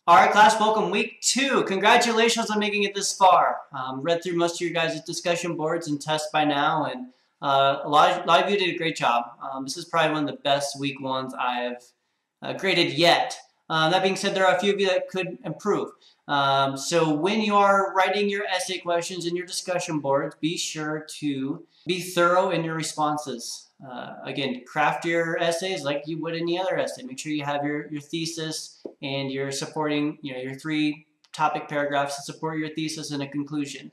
All right, class, welcome week 2. Congratulations on making it this far. Read through most of your guys' discussion boards and tests by now, and a lot of you did a great job. This is probably one of the best week 1s I've graded yet. That being said, there are a few of you that could improve. So when you are writing your essay questions in your discussion boards, be sure to be thorough in your responses. Again, craft your essays like you would any other essay. Make sure you have your thesis and your supporting, your 3 topic paragraphs to support your thesis and a conclusion.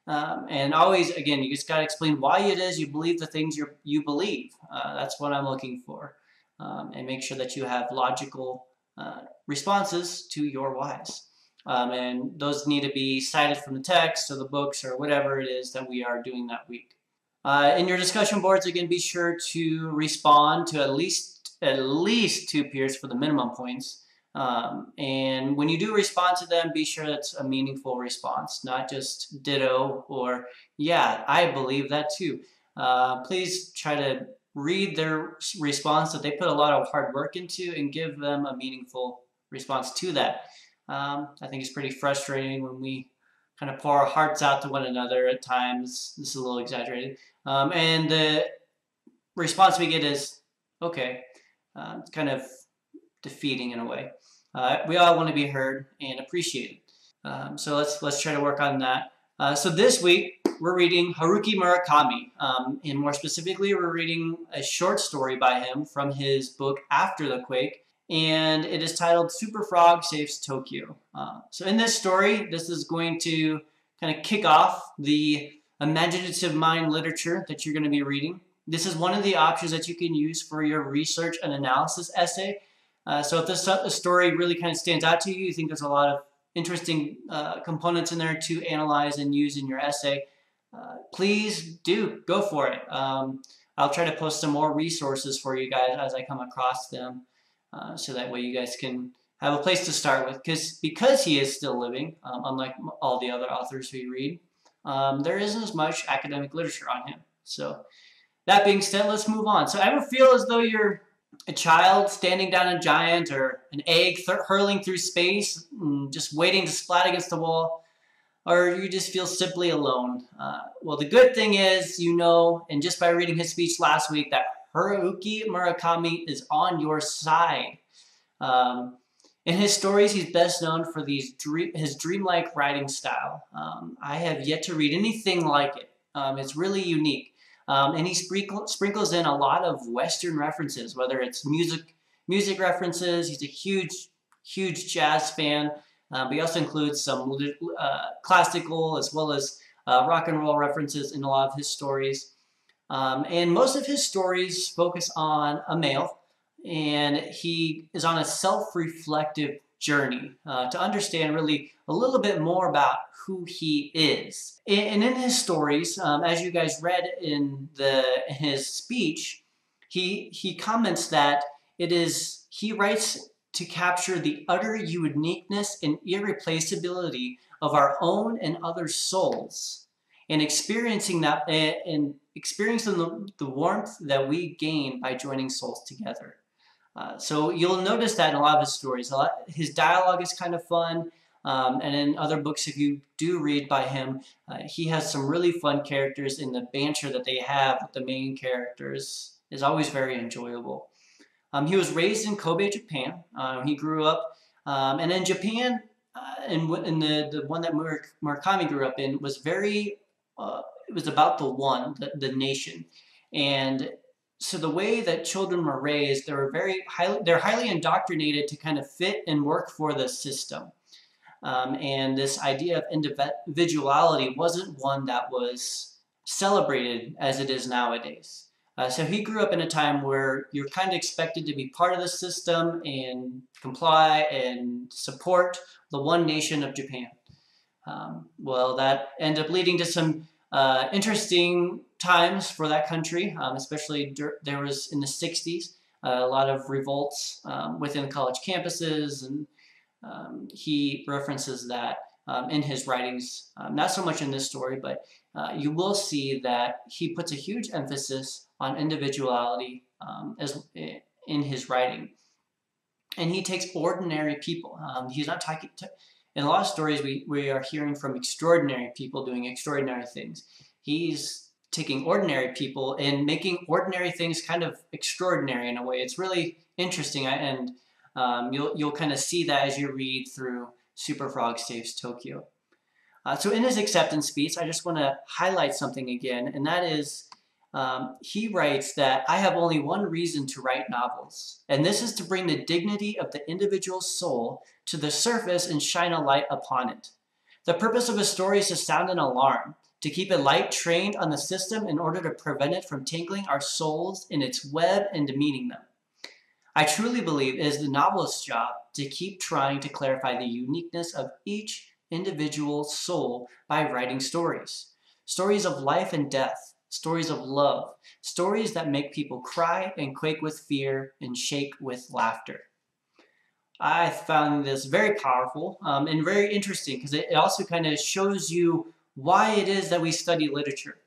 And always, again, you just got to explain why it is you believe the things you believe. That's what I'm looking for. And make sure that you have logical responses to your whys. And those need to be cited from the text or the books or whatever it is that we are doing that week. In your discussion boards, again, be sure to respond to at least 2 peers for the minimum points. And when you do respond to them, be sure it's a meaningful response, not just ditto or, yeah, I believe that too. Please try to read their response that they put a lot of hard work into and give them a meaningful response to that. I think it's pretty frustrating when we kind of pour our hearts out to one another at times. This is a little exaggerated. And the response we get is, okay. It's kind of defeating in a way. We all want to be heard and appreciated. So let's try to work on that. So this week, we're reading Haruki Murakami. And more specifically, we're reading a short story by him from his book After the Quake. And it is titled Super Frog Saves Tokyo. So in this story, this is going to kind of kick off the imaginative mind literature that you're going to be reading. This is one of the options that you can use for your research and analysis essay. So if this story really kind of stands out to you, you think there's a lot of interesting components in there to analyze and use in your essay, please do go for it. I'll try to post some more resources for you guys as I come across them. So that way you guys can have a place to start with. Because he is still living, unlike all the other authors we read, there isn't as much academic literature on him. So that being said, let's move on. So ever feel as though you're a child standing down a giant or an egg hurling through space, just waiting to splat against the wall? Or you just feel simply alone? Well, the good thing is, and just by reading his speech last week, that Haruki Murakami is on your side. In his stories, he's best known for his dreamlike writing style. I have yet to read anything like it. It's really unique. And he sprinkles in a lot of Western references, whether it's music references. He's a huge jazz fan. But he also includes some classical as well as rock and roll references in a lot of his stories. And most of his stories focus on a male, and he is on a self-reflective journey to understand really a little bit more about who he is. And in his stories, as you guys read in his speech, he comments that he writes to capture the utter uniqueness and irreplaceability of our own and other souls, and experiencing that and experiencing the warmth that we gain by joining souls together. So you'll notice that in a lot of his stories. His dialogue is kind of fun, and in other books, if you do read by him, he has some really fun characters, and the banter that they have with the main characters is always very enjoyable. He was raised in Kobe, Japan. He grew up, and in Japan, and the one that Murakami grew up in was it was about the nation. And so the way that children were raised, they're highly indoctrinated to kind of fit and work for the system. And this idea of individuality wasn't one that was celebrated as it is nowadays. So he grew up in a time where you're kind of expected to be part of the system and comply and support the one nation of Japan. Well, that ended up leading to some interesting times for that country, especially there was in the 60s, a lot of revolts within college campuses, and he references that in his writings, not so much in this story, but you will see that he puts a huge emphasis on individuality in his writing. and he takes ordinary people. He's not talking in a lot of stories we are hearing from extraordinary people doing extraordinary things. He's taking ordinary people and making ordinary things kind of extraordinary in a way. It's really interesting, and you'll kind of see that as you read through Super Frog Saves Tokyo. So in his acceptance speech, I just want to highlight something again, and that is he writes that I have only one reason to write novels, and this is to bring the dignity of the individual soul to the surface and shine a light upon it. The purpose of a story is to sound an alarm, to keep a light trained on the system in order to prevent it from tangling our souls in its web and demeaning them. I truly believe it is the novelist's job to keep trying to clarify the uniqueness of each individual soul by writing stories. Stories of life and death, stories of love, stories that make people cry and quake with fear and shake with laughter. I found this very powerful and very interesting because it also kind of shows you why it is that we study literature.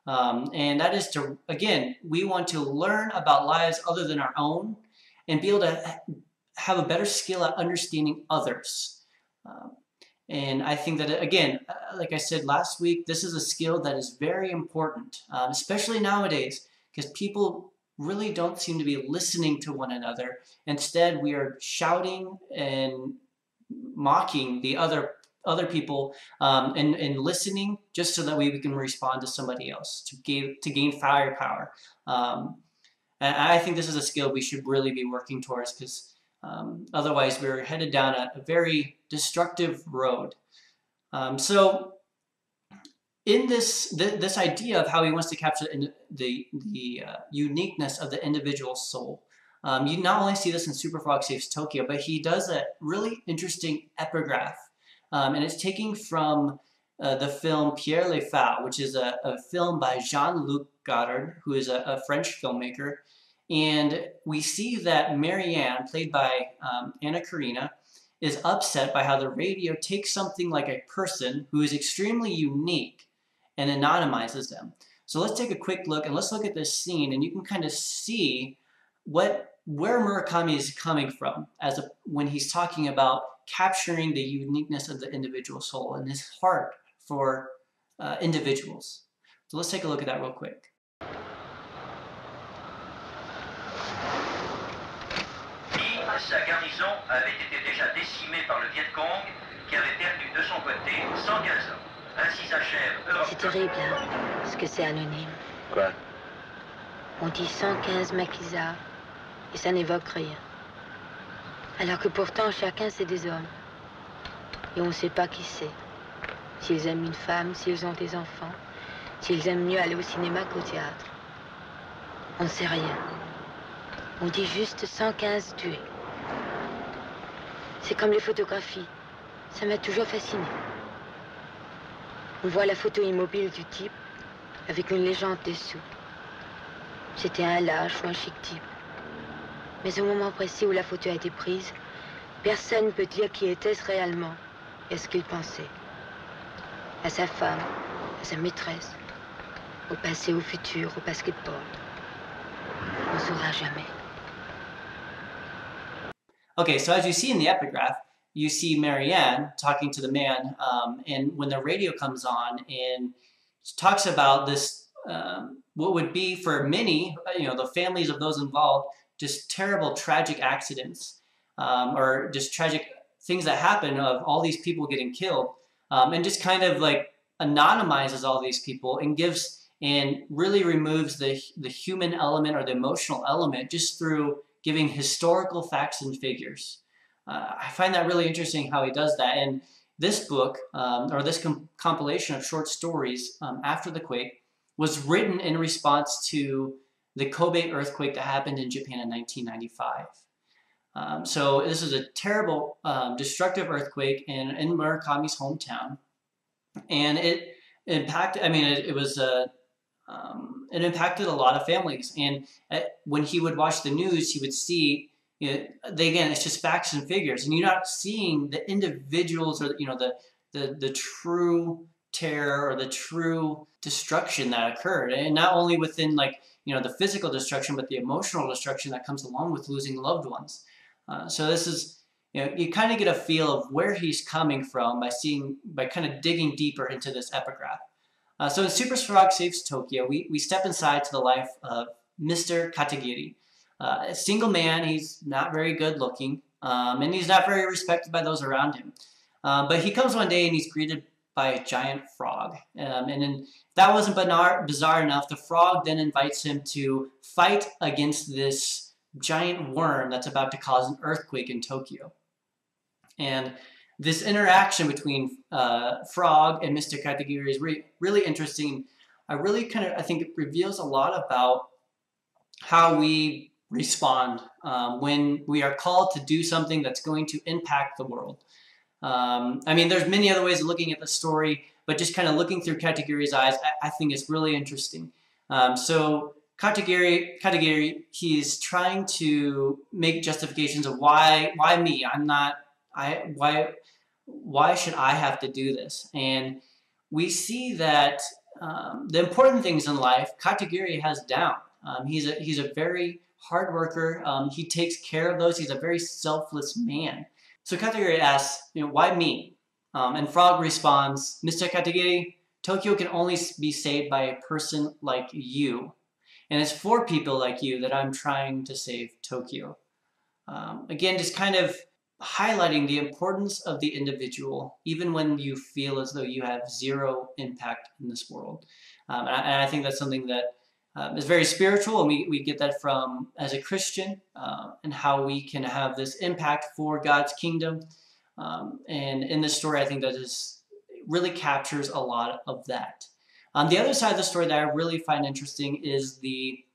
And that is to, again, we want to learn about lives other than our own and be able to have a better skill at understanding others. And I think that, again, like I said last week, this is a skill that is very important, especially nowadays, because people really don't seem to be listening to one another. Instead, we are shouting and mocking the other people and listening just so that we can respond to somebody else, to gain firepower. And I think this is a skill we should really be working towards, because otherwise we're headed down a very destructive road. So in this idea of how he wants to capture the uniqueness of the individual soul, you not only see this in Super Frog Saves Tokyo, but he does a really interesting epigraph. And it's taken from the film Pierre Le Fou, which is a film by Jean-Luc Godard, who is a French filmmaker. And we see that Marianne, played by Anna Karina, is upset by how the radio takes something like a person who is extremely unique and anonymizes them. So let's take a quick look, and let's look at this scene, and you can kind of see where Murakami is coming from when he's talking about capturing the uniqueness of the individual soul and his heart for individuals. So let's take a look at that real quick. Sa garnison avait été déjà décimée par le Viet Cong, qui avait perdu de son côté 115 hommes. Ainsi s'achève. C'est terrible, hein, ce que c'est anonyme. Quoi? On dit 115 maquisards, et ça n'évoque rien. Alors que pourtant, chacun c'est des hommes. Et on ne sait pas qui c'est. S'ils aiment une femme, s'ils ont des enfants, s'ils aiment mieux aller au cinéma qu'au théâtre. On ne sait rien. On dit juste 115 tués. C'est comme les photographies. Ça m'a toujours fasciné. On voit la photo immobile du type avec une légende dessous. C'était un lâche ou un chic type. Mais au moment précis où la photo a été prise, personne ne peut dire qui était-ce réellement et ce qu'il pensait. À sa femme, à sa maîtresse, au passé, au futur, au basketball. On ne saura jamais. Okay, so as you see in the epigraph, you see Marianne talking to the man, and when the radio comes on and talks about this, what would be for many, the families of those involved, just terrible, tragic accidents, or just tragic things that happen of all these people getting killed, and just kind of like anonymizes all these people and really removes the human element or the emotional element just through giving historical facts and figures. I find that really interesting how he does that. And this book, or this compilation of short stories after the quake, was written in response to the Kobe earthquake that happened in Japan in 1995. So this is a terrible, destructive earthquake in Murakami's hometown. And it impacted, it impacted a lot of families. And when he would watch the news, he would see, again, it's just facts and figures, and you're not seeing the individuals or the true terror or the true destruction that occurred, and not only within the physical destruction, but the emotional destruction that comes along with losing loved ones. So this is, you kind of get a feel of where he's coming from by kind of digging deeper into this epigraph. So in Super Frog Saves Tokyo, we step inside to the life of Mr. Katagiri. A single man, he's not very good looking, and he's not very respected by those around him. But he comes one day and he's greeted by a giant frog. And then, if that wasn't bizarre enough, the frog then invites him to fight against this giant worm that's about to cause an earthquake in Tokyo. And this interaction between Frog and Mr. Katagiri is really interesting. I think it reveals a lot about how we respond when we are called to do something that's going to impact the world. I mean, there's many other ways of looking at the story, but just kind of looking through Katagiri's eyes, I think it's really interesting. So Katagiri, he's trying to make justifications of why me? Why should I have to do this? And we see that the important things in life, Katagiri has down. He's a very hard worker. He takes care of those. He's a very selfless man. So Katagiri asks, why me? And Frog responds, Mr. Katagiri, Tokyo can only be saved by a person like you. And it's for people like you that I'm trying to save Tokyo. Again, just kind of highlighting the importance of the individual, even when you feel as though you have zero impact in this world. And I think that's something that is very spiritual, and we get that from, as a Christian, and how we can have this impact for God's kingdom. And in this story, I think that really captures a lot of that. The other side of the story that I really find interesting is the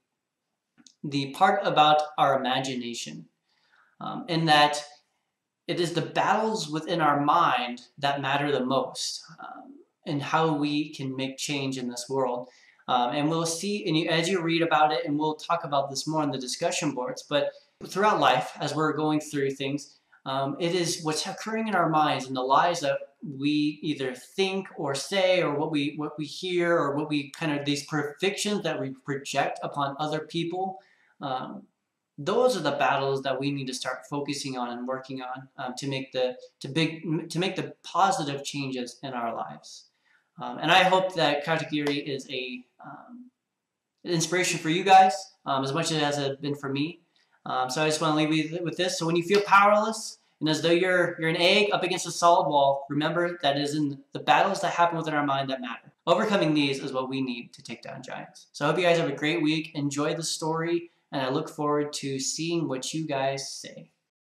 part about our imagination, in that it is the battles within our mind that matter the most, and how we can make change in this world. And we'll see, and as you read about it, and we'll talk about this more in the discussion boards, but throughout life, as we're going through things, it is what's occurring in our minds and the lies that we either think or say, or what we hear, or what we these predictions that we project upon other people. Those are the battles that we need to start focusing on and working on to make the positive changes in our lives. And I hope that Katagiri is an inspiration for you guys, as much as it has been for me. So I just want to leave you with this. So when you feel powerless and as though you're an egg up against a solid wall, remember that it is in the battles that happen within our mind that matter. Overcoming these is what we need to take down giants. So I hope you guys have a great week. Enjoy the story, and I look forward to seeing what you guys say.